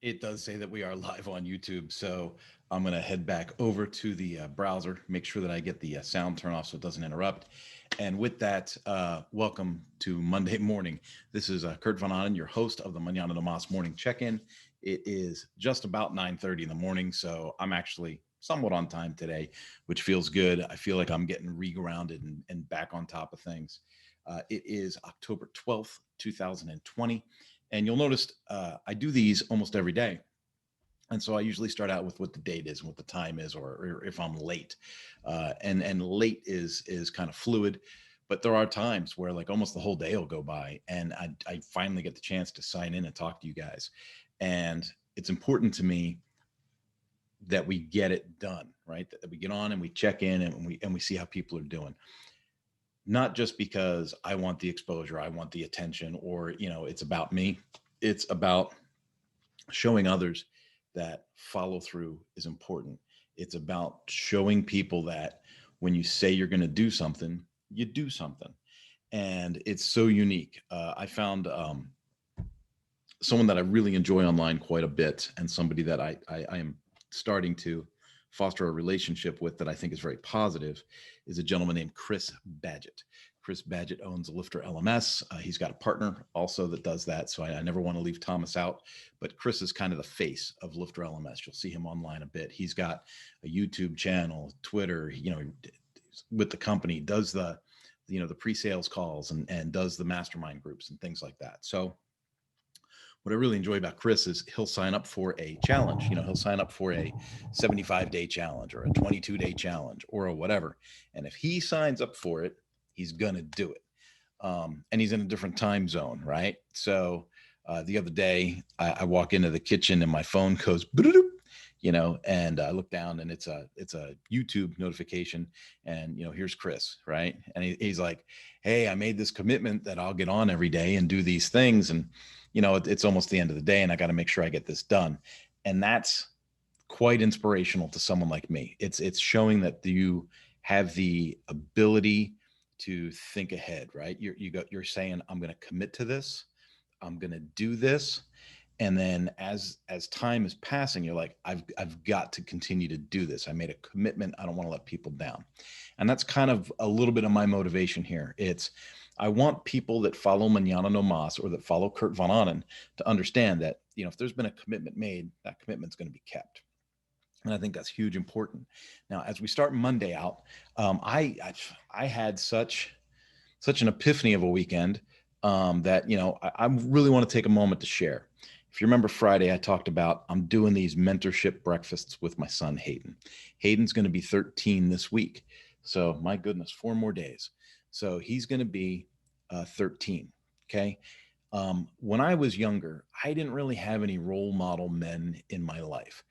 It does say that we are live on YouTube, so I'm going to head back over to the browser, make sure that I get the sound turned off so it doesn't interrupt. And with that, welcome to Monday morning. This is Kurt Von Anen, your host of the Mañana morning check-in. It is just about 9:30 in the morning, so I'm actually somewhat on time today, which feels good. I feel like I'm getting regrounded and back on top of things. It is October 12th, 2020. And you'll notice I do these almost every day. And so I usually start out with what the date is and what the time is, or if I'm late. And late is kind of fluid, but there are times where like almost the whole day will go by, and I finally get the chance to sign in and talk to you guys. And it's important to me that we get it done, right? That we get on and we check in and we see how people are doing, not just because I want the exposure, I want the attention, or it's about me. It's about showing others that follow through is important. It's about showing people that when you say you're going to do something, you do something. And it's so unique. I found someone that I really enjoy online quite a bit, and somebody that I am starting to foster a relationship with that I think is very positive, is a gentleman named Chris Badgett. Chris Badgett owns a Lifter LMS. He's got a partner also that does that, so I never want to leave Thomas out. But Chris is kind of the face of Lifter LMS. You'll see him online a bit. He's got a YouTube channel, Twitter. With the company, does the pre-sales calls and does the mastermind groups and things like that. So what I really enjoy about Chris is he'll sign up for a challenge. He'll sign up for a 75-day challenge or a 22-day challenge or a whatever. And if he signs up for it, he's going to do it. And he's in a different time zone, right? So the other day, I walk into the kitchen and my phone goes, and I look down and it's a YouTube notification, and here's Chris, right? And he's like, "Hey, I made this commitment that I'll get on every day and do these things, and it's almost the end of the day, and I got to make sure I get this done." And that's quite inspirational to someone like me. It's showing that you have the ability to think ahead, right? You're saying, "I'm going to commit to this. I'm going to do this." And then as time is passing, you're like, I've got to continue to do this. I made a commitment. I don't want to let people down. And that's kind of a little bit of my motivation here. It's I want people that follow Mañana no Mas or that follow Kurt Von Anen to understand that, if there's been a commitment made, that commitment's going to be kept. And I think that's huge important. Now, as we start Monday out, I had such an epiphany of a weekend, that I really want to take a moment to share. If you remember Friday, I talked about I'm doing these mentorship breakfasts with my son Hayden. Hayden's going to be 13 this week, so my goodness, 4 more days. So he's going to be 13. Okay. When I was younger, I didn't really have any role model men in my life.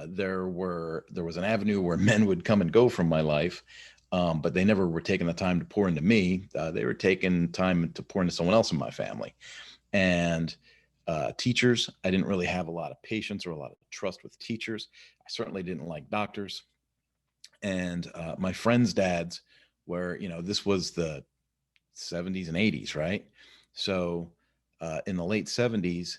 There was an avenue where men would come and go from my life, but they never were taking the time to pour into me. They were taking time to pour into someone else in my family. And teachers, I didn't really have a lot of patience or a lot of trust with teachers. I certainly didn't like doctors. And my friends' dads were, this was the 70s and 80s, right? So in the late 70s,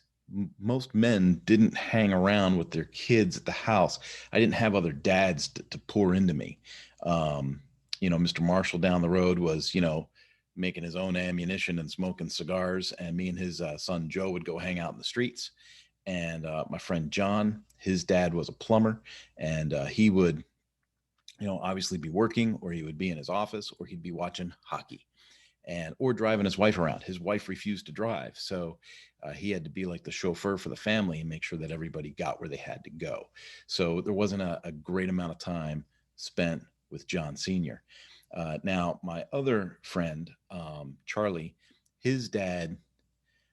most men didn't hang around with their kids at the house. I didn't have other dads to pour into me. Mr. Marshall down the road was, making his own ammunition and smoking cigars. And me and his son Joe would go hang out in the streets. And my friend John, his dad was a plumber, and he would, obviously be working, or he would be in his office, or he'd be watching hockey and or driving his wife around. His wife refused to drive, so he had to be like the chauffeur for the family and make sure that everybody got where they had to go. So there wasn't a great amount of time spent with John Senior. Now, my other friend, Charlie, his dad.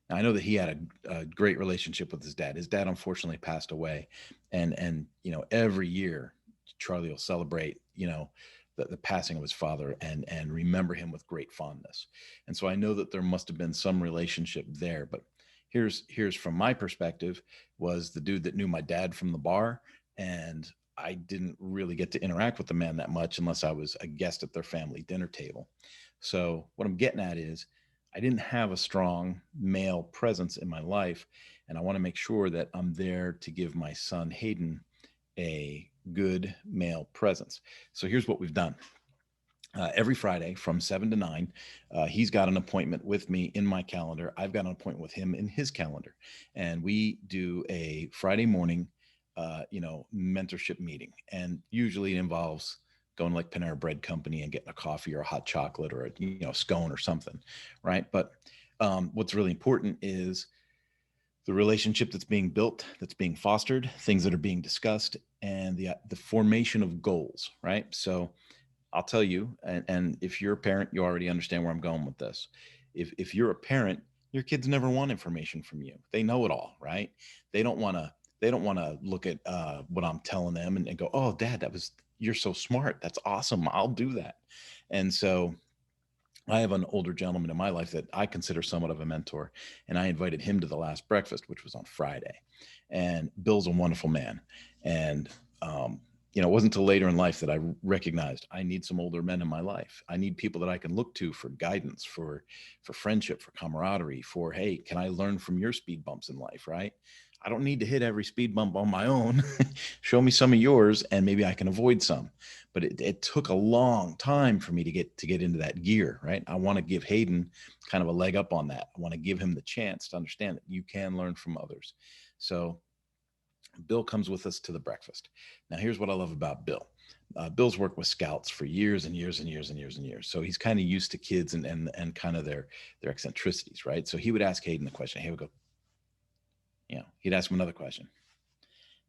I know that he had a great relationship with his dad. His dad unfortunately passed away, and every year Charlie will celebrate the passing of his father and remember him with great fondness. And so I know that there must have been some relationship there. But here's from my perspective, was the dude that knew my dad from the bar, and I didn't really get to interact with the man that much unless I was a guest at their family dinner table. So what I'm getting at is I didn't have a strong male presence in my life. And I want to make sure that I'm there to give my son Hayden a good male presence. So here's what we've done. Every Friday from 7 to 9, he's got an appointment with me in my calendar. I've got an appointment with him in his calendar. And we do a Friday morning, mentorship meeting. And usually it involves going to like Panera Bread Company and getting a coffee or a hot chocolate or a scone or something, right? But what's really important is the relationship that's being built, that's being fostered, things that are being discussed, and the formation of goals, right? So I'll tell you, and if you're a parent, you already understand where I'm going with this. If you're a parent, your kids never want information from you. They know it all, right? They don't want to. They don't want to look at what I'm telling them and go, "Oh, Dad, you're so smart. That's awesome. I'll do that." And so I have an older gentleman in my life that I consider somewhat of a mentor, and I invited him to the last breakfast, which was on Friday. And Bill's a wonderful man, and it wasn't until later in life that I recognized I need some older men in my life. I need people that I can look to for guidance, for friendship, for camaraderie, for hey, can I learn from your speed bumps in life, right? I don't need to hit every speed bump on my own. Show me some of yours, and maybe I can avoid some. But it took a long time for me to get into that gear, right? I want to give Hayden kind of a leg up on that. I want to give him the chance to understand that you can learn from others. So Bill comes with us to the breakfast. Now, here's what I love about Bill. Bill's worked with scouts for years and years and years and years and years. So he's kind of used to kids and kind of their eccentricities, right? So he would ask Hayden the question. He would go, he'd ask him another question.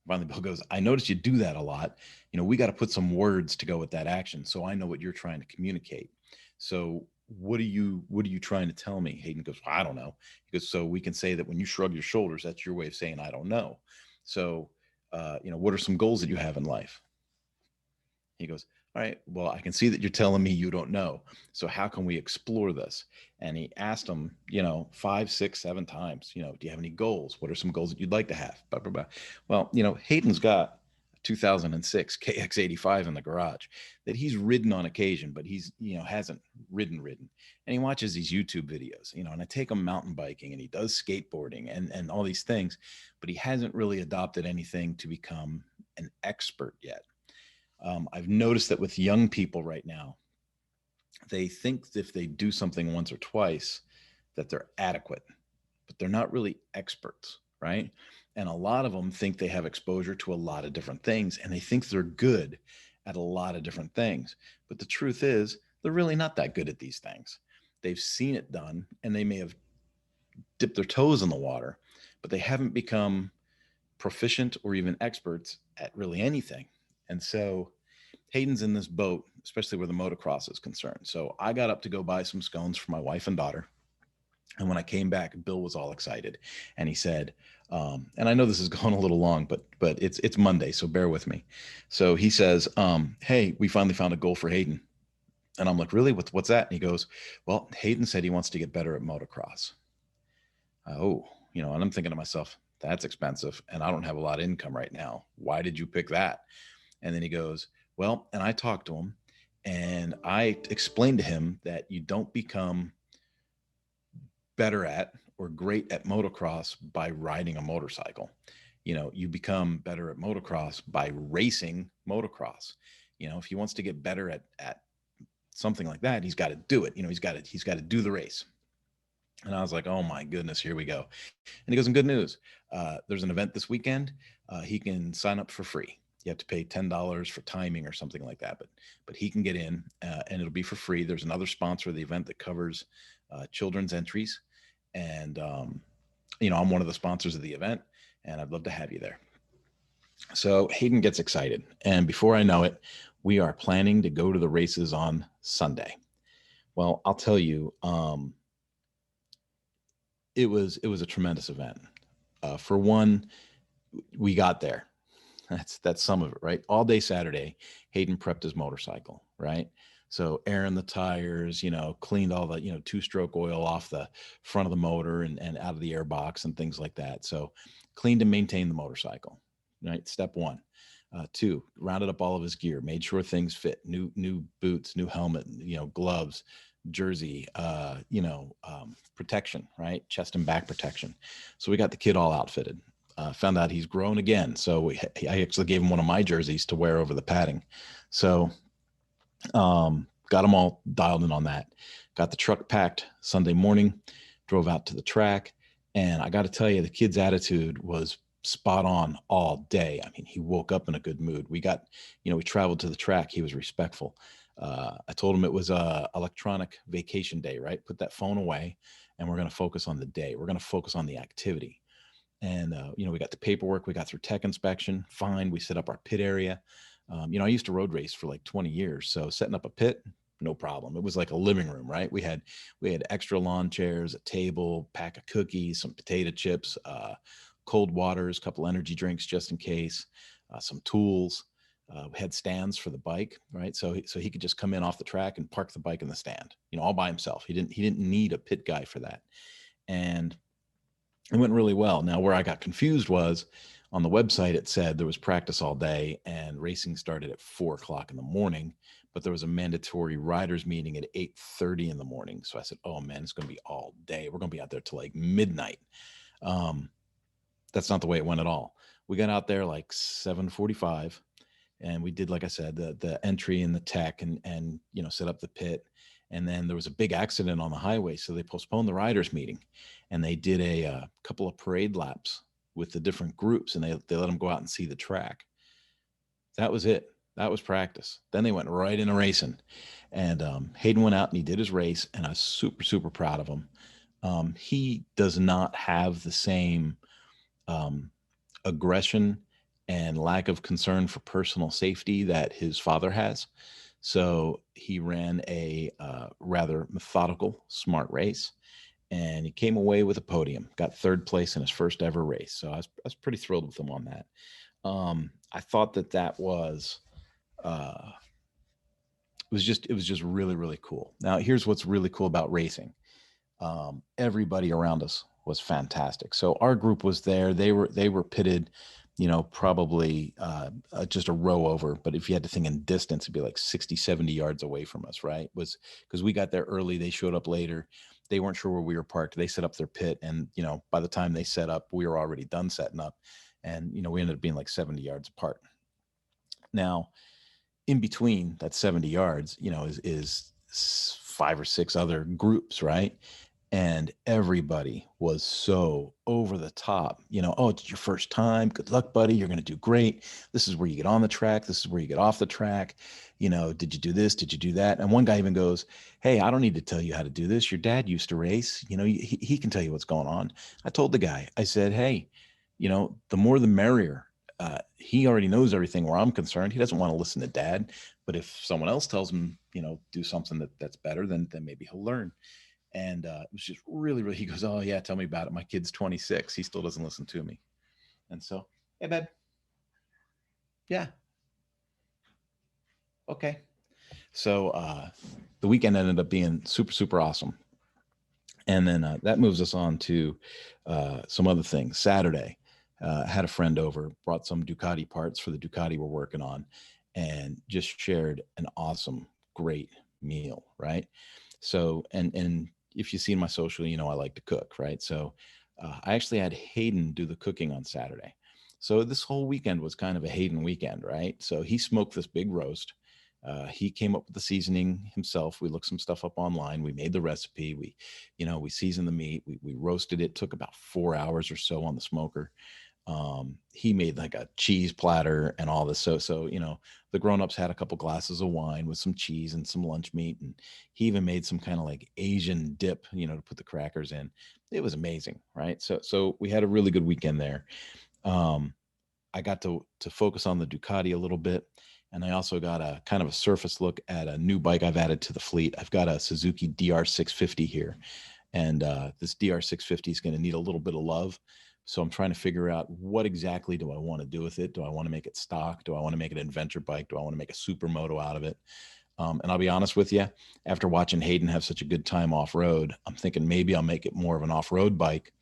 Finally, Bill goes, I noticed you do that a lot. We got to put some words to go with that action. So I know what you're trying to communicate. So what are you trying to tell me? Hayden goes, well, I don't know. He goes, so we can say that when you shrug your shoulders, that's your way of saying, I don't know. So, what are some goals that you have in life? He goes, all right, well, I can see that you're telling me you don't know. So how can we explore this? And he asked him, 5, 6, 7 times, do you have any goals? What are some goals that you'd like to have? Blah, blah, blah. Well, Hayden's got 2006 KX85 in the garage that he's ridden on occasion, but he's, hasn't ridden. And he watches these YouTube videos, and I take him mountain biking and he does skateboarding and all these things, but he hasn't really adopted anything to become an expert yet. I've noticed that with young people right now, they think if they do something once or twice that they're adequate, but they're not really experts, right? And a lot of them think they have exposure to a lot of different things and they think they're good at a lot of different things. But the truth is, they're really not that good at these things. They've seen it done and they may have dipped their toes in the water, but they haven't become proficient or even experts at really anything. And so Hayden's in this boat, especially where the motocross is concerned. So I got up to go buy some scones for my wife and daughter. And when I came back, Bill was all excited, and he said, and I know this is going a little long, but it's Monday, so bear with me. So he says, "Hey, we finally found a goal for Hayden," and I'm like, "Really? What's that?" And he goes, "Well, Hayden said he wants to get better at motocross." Oh, and I'm thinking to myself, that's expensive, and I don't have a lot of income right now. Why did you pick that? And then he goes, well, and I talked to him and I explained to him that you don't become better at or great at motocross by riding a motorcycle. You become better at motocross by racing motocross. If he wants to get better at something like that, he's got to do it. He's got to do the race. And I was like, oh my goodness, here we go. And he goes, and good news, there's an event this weekend. He can sign up for free. You have to pay $10 for timing or something like that, but he can get in and it'll be for free. There's another sponsor of the event that covers children's entries. And, I'm one of the sponsors of the event and I'd love to have you there. So Hayden gets excited. And before I know it, we are planning to go to the races on Sunday. Well, I'll tell you, it was a tremendous event. For one, we got there. That's some of it, right? All day Saturday, Hayden prepped his motorcycle, right? So airing the tires, cleaned all the, two-stroke oil off the front of the motor and out of the airbox and things like that. So cleaned and maintained the motorcycle, right? Step one. Two, rounded up all of his gear, made sure things fit, new boots, new helmet, gloves, jersey, protection, right? Chest and back protection. So we got the kid all outfitted. Found out he's grown again. So I actually gave him one of my jerseys to wear over the padding. So got them all dialed in on that. Got the truck packed Sunday morning, drove out to the track. And I got to tell you, the kid's attitude was spot on all day. I mean, he woke up in a good mood. We traveled to the track. He was respectful. I told him it was a electronic vacation day, right? Put that phone away, and we're going to focus on the day. We're going to focus on the activity. And we got the paperwork. We got through tech inspection. Fine. We set up our pit area. I used to road race for like 20 years, so setting up a pit, no problem. It was like a living room, right? We had extra lawn chairs, a table, pack of cookies, some potato chips, cold waters, a couple energy drinks just in case, some tools. We had stands for the bike, right? So he could just come in off the track and park the bike in the stand, all by himself. He didn't need a pit guy for that, and it went really well. Now, where I got confused was on the website, it said there was practice all day and racing started at 4 o'clock in the morning, but there was a mandatory riders meeting at 8:30 in the morning. So I said, oh man, it's going to be all day. We're going to be out there till like midnight. Um, that's not the way it went at all. We got out there like 7:45 and we did, like I said, the entry and the tech and set up the pit. And then there was a big accident on the highway, so they postponed the riders meeting, and they did a couple of parade laps with the different groups, and they let them go out and see the track. That was it. That was practice. Then they went right into racing, and Hayden went out and he did his race, and I was super super proud of him. He does not have the same um, aggression and lack of concern for personal safety that his father has. So he ran a rather methodical, smart race, and he came away with a podium. Got third place in his first ever race. So I was pretty thrilled with him on that. I thought that was it was just really really cool. Now here's what's really cool about racing. Everybody around us was fantastic. So our group was there. They were pitted, probably just a row over. But if you had to think in distance, it'd be like 60, 70 yards away from us, right? Was because we got there early. They showed up later. They weren't sure where we were parked. They set up their pit. And, by the time they set up, we were already done setting up. And, we ended up being like 70 yards apart. Now, in between that 70 yards, is five or six other groups, right? And everybody was so over the top, oh, it's your first time. Good luck, buddy. You're going to do great. This is where you get on the track. This is where you get off the track. Did you do this? Did you do that? And one guy even goes, hey, I don't need to tell you how to do this. Your dad used to race. He can tell you what's going on. I told the guy, I said, hey, the more the merrier. He already knows everything where I'm concerned. He doesn't want to listen to dad. But if someone else tells him, do something that's better, then maybe he'll learn. And it was just really, really, he goes, oh, yeah, tell me about it. My kid's 26. He still doesn't listen to me. And so, hey, babe. Yeah. Okay. So the weekend ended up being super, super awesome. And then that moves us on to some other things. Saturday, had a friend over, brought some Ducati parts for the Ducati we're working on, and just shared an awesome, great meal, right? So, and if you see in my social, I like to cook, right? So, I actually had Hayden do the cooking on Saturday. So this whole weekend was kind of a Hayden weekend, right? So he smoked this big roast. He came up with the seasoning himself. We looked some stuff up online. We made the recipe. We seasoned the meat. We roasted it. Took about 4 hours or so on the smoker. He made like a cheese platter and all this. So the grown-ups had a couple glasses of wine with some cheese and some lunch meat, and he even made some kind of like Asian dip, to put the crackers in. It was amazing, right? So we had a really good weekend there. Um, I got to focus on the Ducati a little bit, and I also got a kind of a surface look at a new bike I've added to the fleet. I've got a Suzuki DR650 here, and this DR650 is going to need a little bit of love. So I'm trying to figure out what exactly do I want to do with it. Do I want to make it stock? Do I want to make it an adventure bike? Do I want to make a supermoto out of it? And I'll be honest with you, after watching Hayden have such a good time off road, I'm thinking maybe I'll make it more of an off road bike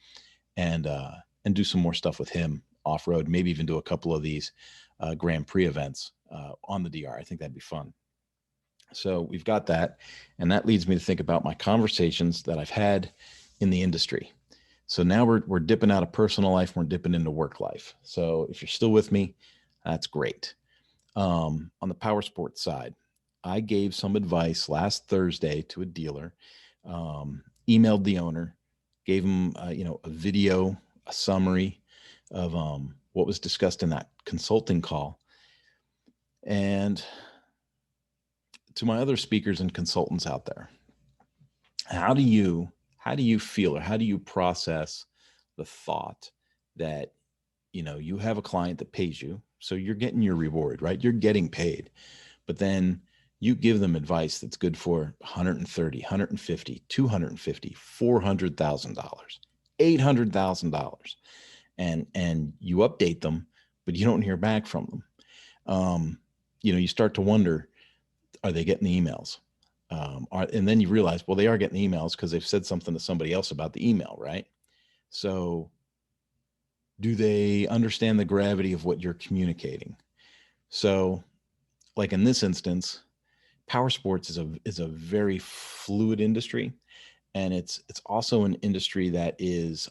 and do some more stuff with him off road. Maybe even do a couple of these Grand Prix events on the DR. I think that'd be fun. So we've got that. And that leads me to think about my conversations that I've had in the industry. So now we're dipping out of personal life, we're dipping into work life. So if you're still with me, that's great. On the power sports side, I gave some advice last Thursday to a dealer, emailed the owner, gave him a video, a summary of what was discussed in that consulting call. And to my other speakers and consultants out there, how do you how do you feel, or how do you process the thought that you have a client that pays you, so you're getting your reward, right? You're getting paid, but then you give them advice that's good for 130, 150, 250, $400,000, $800,000, and you update them, but you don't hear back from them. You start to wonder, are they getting the emails? And then you realize, well, they are getting the emails because they've said something to somebody else about the email, right? So do they understand the gravity of what you're communicating? So, like in this instance, power sports is a very fluid industry, and it's also an industry that is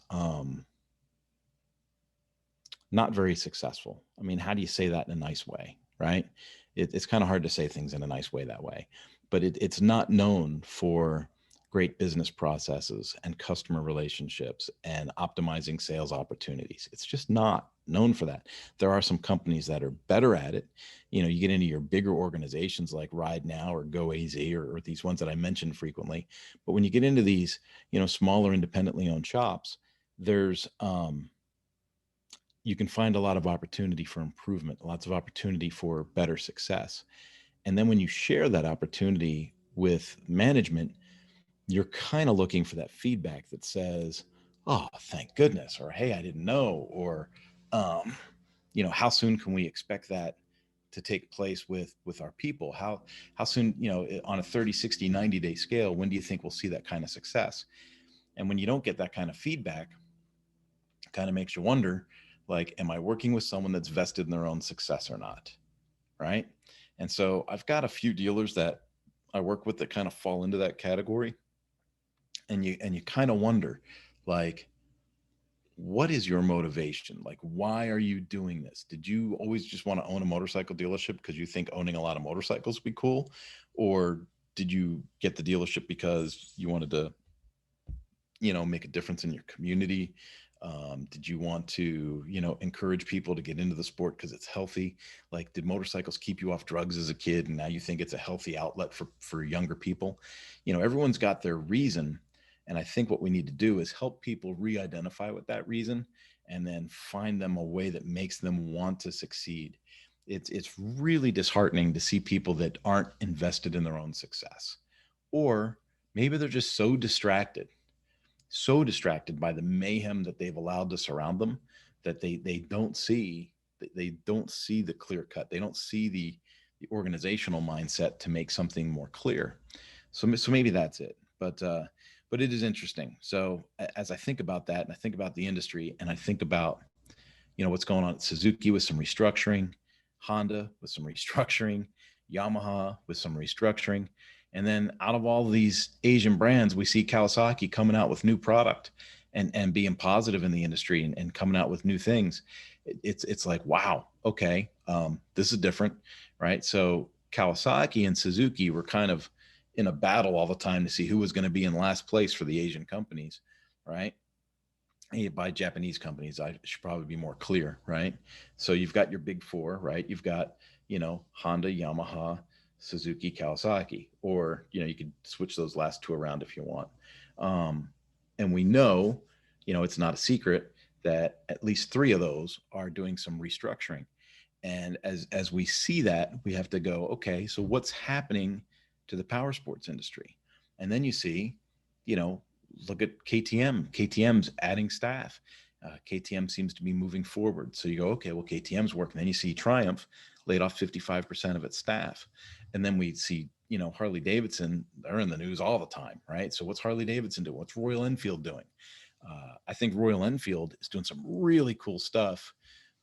not very successful. I mean, how do you say that in a nice way, right? It's kind of hard to say things in a nice way that way, but it's not known for great business processes and customer relationships and optimizing sales opportunities. It's just not known for that. There are some companies that are better at it. You get into your bigger organizations like Ride Now or Go AZ, or these ones that I mentioned frequently. But when you get into these, smaller independently owned shops, there's you can find a lot of opportunity for improvement, lots of opportunity for better success. And then when you share that opportunity with management, you're kind of looking for that feedback that says, "Oh, thank goodness," or "Hey, I didn't know," or um, "How soon can we expect that to take place with our people? How soon, on a 30, 60, 90-day scale, when do you think we'll see that kind of success?" And when you don't get that kind of feedback, it kind of makes you wonder, like, am I working with someone that's vested in their own success or not? Right. And so I've got a few dealers that I work with that kind of fall into that category. And you kind of wonder, like, what is your motivation? Like, why are you doing this? Did you always just want to own a motorcycle dealership because you think owning a lot of motorcycles would be cool? Or did you get the dealership because you wanted to make a difference in your community? Did you want to encourage people to get into the sport because it's healthy? Like, did motorcycles keep you off drugs as a kid and now you think it's a healthy outlet for younger people? Everyone's got their reason, and I think what we need to do is help people re-identify with that reason, and then find them a way that makes them want to succeed. It's really disheartening to see people that aren't invested in their own success, or maybe they're just so distracted by the mayhem that they've allowed to surround them, that they don't see the clear cut. They don't see the organizational mindset to make something more clear. So maybe that's it. But it is interesting. So as I think about that, and I think about the industry, and I think about what's going on at Suzuki with some restructuring, Honda with some restructuring, Yamaha with some restructuring, and then out of all of these Asian brands, we see Kawasaki coming out with new product and being positive in the industry, and coming out with new things. It's like, wow, okay, this is different, right? So Kawasaki and Suzuki were kind of in a battle all the time to see who was going to be in last place for the Asian companies, right? By Japanese companies, I should probably be more clear, right? So you've got your big four, right? You've got, Honda, Yamaha, Suzuki, Kawasaki, or, you could switch those last two around if you want. Um, and we know, it's not a secret that at least three of those are doing some restructuring. And as we see that, we have to go, okay, so what's happening to the power sports industry? And then you see, you know, look at KTM. KTM's adding staff. KTM seems to be moving forward. So you go, okay, well, KTM's working. Then you see Triumph laid off 55% of its staff. And then we see, Harley Davidson, they're in the news all the time, right? So what's Harley Davidson doing? What's Royal Enfield doing? I think Royal Enfield is doing some really cool stuff,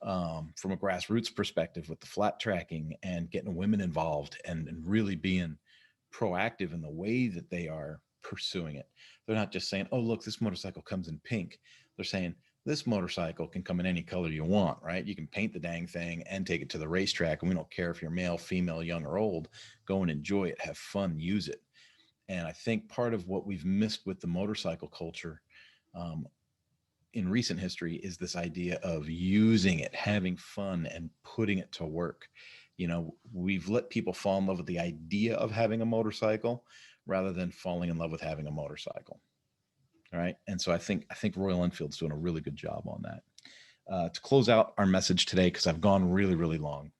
from a grassroots perspective, with the flat tracking and getting women involved, and really being proactive in the way that they are pursuing it. They're not just saying, oh, look, this motorcycle comes in pink. They're saying, this motorcycle can come in any color you want, right? You can paint the dang thing and take it to the racetrack. And we don't care if you're male, female, young, or old. Go and enjoy it, have fun, use it. And I think part of what we've missed with the motorcycle culture um, in recent history is this idea of using it, having fun, and putting it to work. We've let people fall in love with the idea of having a motorcycle rather than falling in love with having a motorcycle. All right. And so I think Royal Enfield's doing a really good job on that. To close out our message today, because I've gone really, really long,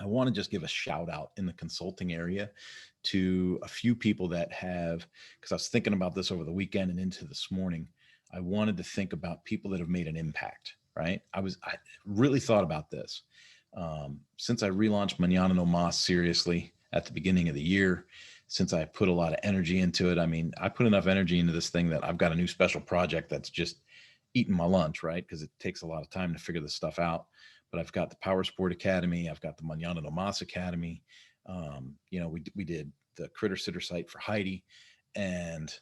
I want to just give a shout out in the consulting area to a few people that have, because I was thinking about this over the weekend and into this morning. I wanted to think about people that have made an impact, right? I really thought about this. Since I relaunched Mañana No Mas seriously at the beginning of the year, since I put a lot of energy into it. I mean, I put enough energy into this thing that I've got a new special project that's just eating my lunch, right? Because it takes a lot of time to figure this stuff out. But I've got the Power Sport Academy. I've got the Mañana No Mas Academy. We did the Critter Sitter site for Heidi. And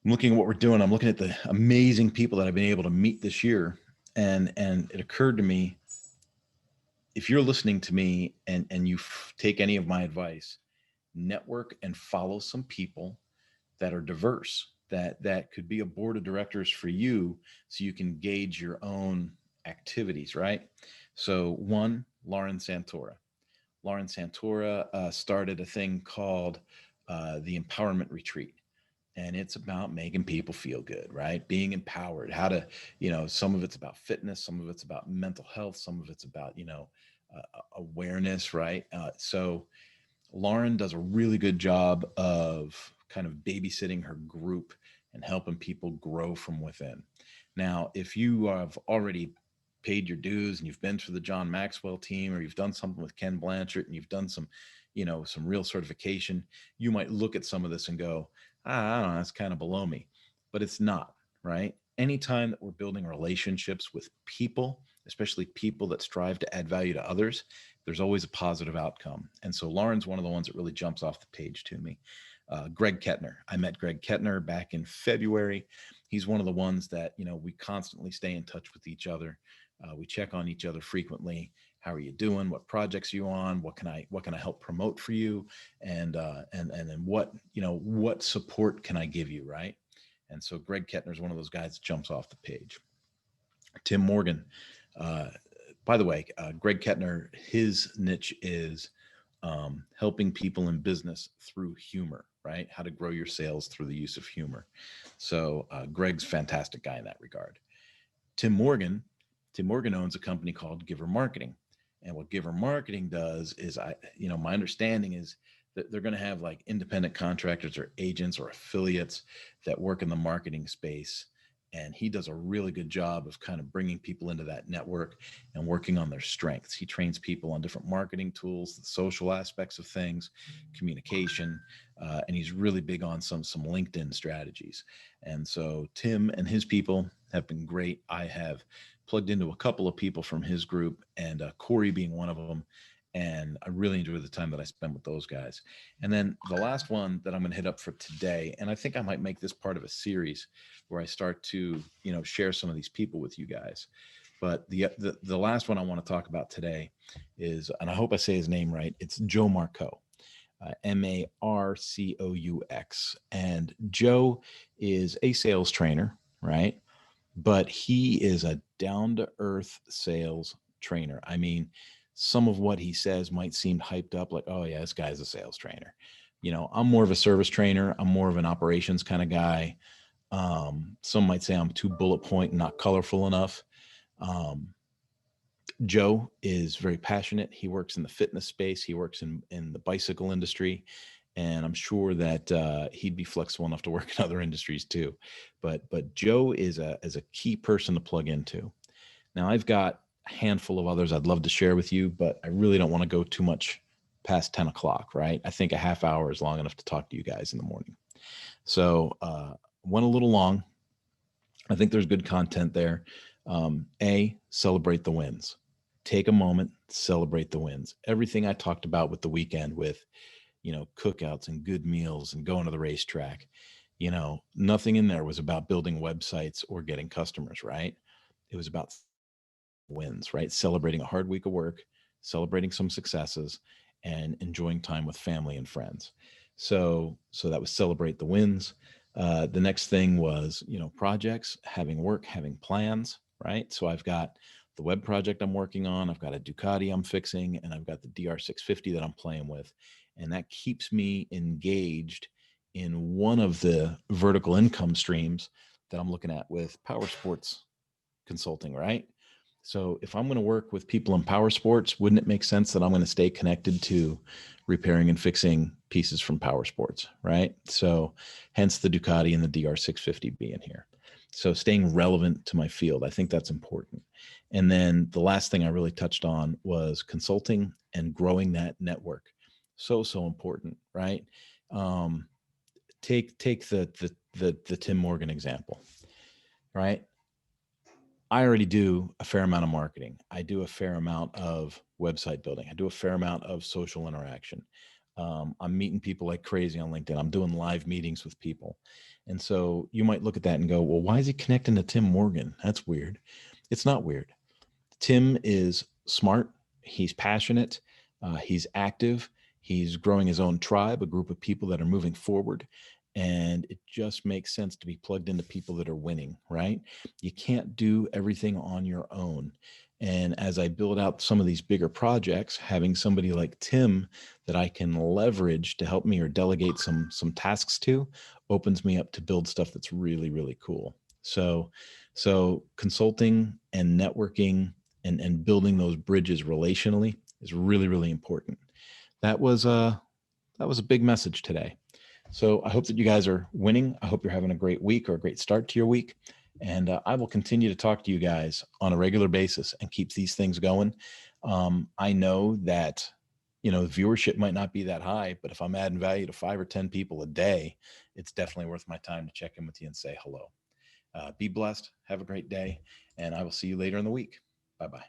I'm looking at what we're doing. I'm looking at the amazing people that I've been able to meet this year. And it occurred to me, if you're listening to me and you take any of my advice, network and follow some people that are diverse, that could be a board of directors for you, so you can gauge your own activities, right? So one, Lauren Santora started a thing called the Empowerment Retreat. And it's about making people feel good, right? Being empowered, how to, some of it's about fitness, some of it's about mental health, some of it's about, awareness, right? So Lauren does a really good job of kind of babysitting her group and helping people grow from within. Now, if you have already paid your dues and you've been through the John Maxwell team, or you've done something with Ken Blanchard and you've done some, some real certification, you might look at some of this and go, I don't know, that's kind of below me. But it's not, right? Anytime that we're building relationships with people, especially people that strive to add value to others, there's always a positive outcome. And so Lauren's one of the ones that really jumps off the page to me. Greg Kettner. I met Greg Kettner back in February. He's one of the ones that, we constantly stay in touch with each other. We check on each other frequently. How are you doing? What projects are you on? What can I help promote for you? And then what support can I give you? Right. And so Greg Kettner is one of those guys that jumps off the page. Tim Morgan. By the way, Greg Kettner, his niche is helping people in business through humor, right? How to grow your sales through the use of humor. So Greg's a fantastic guy in that regard. Tim Morgan owns a company called Giver Marketing. And what Giver Marketing does is, my understanding is that they're going to have like independent contractors or agents or affiliates that work in the marketing space. And he does a really good job of kind of bringing people into that network and working on their strengths. He trains people on different marketing tools, the social aspects of things, communication, and he's really big on some LinkedIn strategies. And so Tim and his people have been great. I have plugged into a couple of people from his group, and Corey being one of them. And I really enjoy the time that I spend with those guys. And then the last one that I'm going to hit up for today, and I think I might make this part of a series where I start to, share some of these people with you guys. But the last one I want to talk about today is, and I hope I say his name right, it's Joe Marcoux. Marcoux. And Joe is a sales trainer, right? But he is a down-to-earth sales trainer. I mean, some of what he says might seem hyped up, like, oh yeah, this guy's a sales trainer. I'm more of a service trainer. I'm more of an operations kind of guy. Some might say I'm too bullet point and not colorful enough. Joe is very passionate. He works in the fitness space. He works in the bicycle industry. And I'm sure that he'd be flexible enough to work in other industries too. But Joe is a key person to plug into. Now, I've got a handful of others I'd love to share with you, but I really don't want to go too much past 10 o'clock, right? I think a half hour is long enough to talk to you guys in the morning. So went a little long. I think there's good content there. Celebrate the wins. Take a moment, celebrate the wins. Everything I talked about with the weekend with, cookouts and good meals and going to the racetrack. Nothing in there was about building websites or getting customers, right? It was about wins, right? Celebrating a hard week of work, celebrating some successes, and enjoying time with family and friends. So that was celebrate the wins. The next thing was, projects, having work, having plans, right? So I've got the web project I'm working on, I've got a Ducati I'm fixing, and I've got the DR650 that I'm playing with. And that keeps me engaged in one of the vertical income streams that I'm looking at with power sports consulting, right? So if I'm going to work with people in power sports, wouldn't it make sense that I'm going to stay connected to repairing and fixing pieces from power sports, right? So hence the Ducati and the DR650 being here. So staying relevant to my field, I think that's important. And then the last thing I really touched on was consulting and growing that network. So important, right? Um, take the Tim Morgan example, right? I already do a fair amount of marketing. I do a fair amount of website building. I do a fair amount of social interaction. I'm meeting people like crazy on LinkedIn. I'm doing live meetings with people. And so you might look at that and go, well, why is he connecting to Tim Morgan? That's weird. It's not weird. Tim is smart. He's passionate. He's active. He's growing his own tribe, a group of people that are moving forward. And it just makes sense to be plugged into people that are winning, right? You can't do everything on your own. And as I build out some of these bigger projects, having somebody like Tim that I can leverage to help me or delegate some tasks to opens me up to build stuff that's really, really cool. So consulting and networking and building those bridges relationally is really, really important. That was a big message today. So I hope that you guys are winning. I hope you're having a great week or a great start to your week. And I will continue to talk to you guys on a regular basis and keep these things going. I know that, viewership might not be that high, but if I'm adding value to 5 or 10 people a day, it's definitely worth my time to check in with you and say hello. Be blessed. Have a great day. And I will see you later in the week. Bye bye.